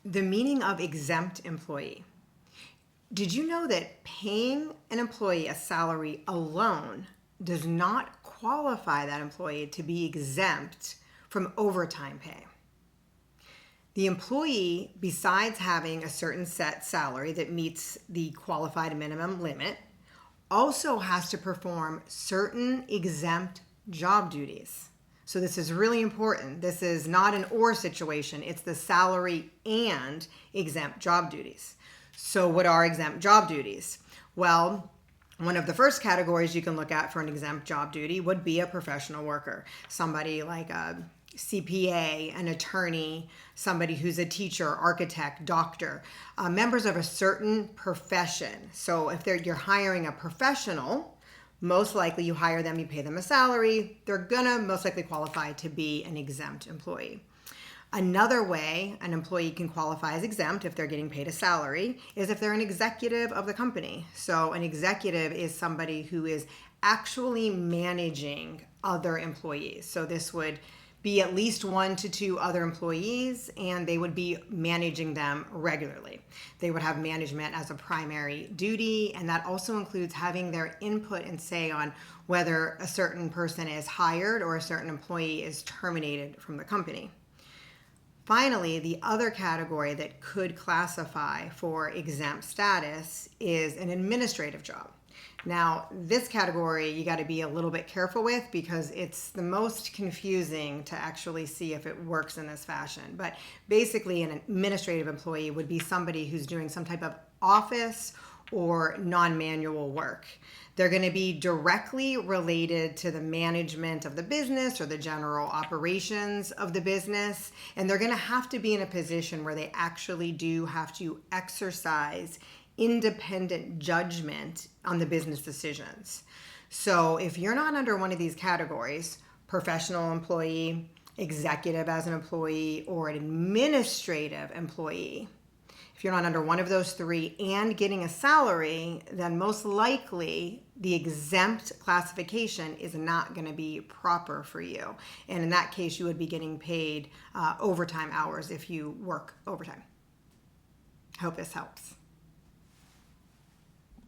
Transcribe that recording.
The meaning of exempt employee. Did you know that paying an employee a salary alone does not qualify that employee to be exempt from overtime pay? The employee, besides having a certain set salary that meets the qualified minimum limit, also has to perform certain exempt job duties. So this is really important. This is not an or situation. It's the salary and exempt job duties. So what are exempt job duties? Well, one of the first categories you can look at for an exempt job duty would be a professional worker. Somebody like a CPA, an attorney, somebody who's a teacher, architect, doctor, members of a certain profession. So if you're hiring a professional, most likely you hire them, you pay them a salary, they're gonna most likely qualify to be an exempt employee. Another way an employee can qualify as exempt if they're getting paid a salary is if they're an executive of the company. So an executive is somebody who is actually managing other employees. So this would be at least 1 to 2 other employees, and they would be managing them regularly. They would have management as a primary duty, and that also includes having their input and say on whether a certain person is hired or a certain employee is terminated from the company. Finally, the other category that could classify for exempt status is an administrative job. Now, this category you got to be a little bit careful with because it's the most confusing to actually see if it works in this fashion. But basically, an administrative employee would be somebody who's doing some type of office or non-manual work. They're going to be directly related to the management of the business or the general operations of the business, and they're going to have to be in a position where they actually do have to exercise independent judgment on the business decisions. So if you're not under one of these categories, professional employee, executive as an employee, or an administrative employee, if you're not under one of those three and getting a salary, then most likely the exempt classification is not going to be proper for you. And in that case, you would be getting paid overtime hours if you work overtime. I hope this helps.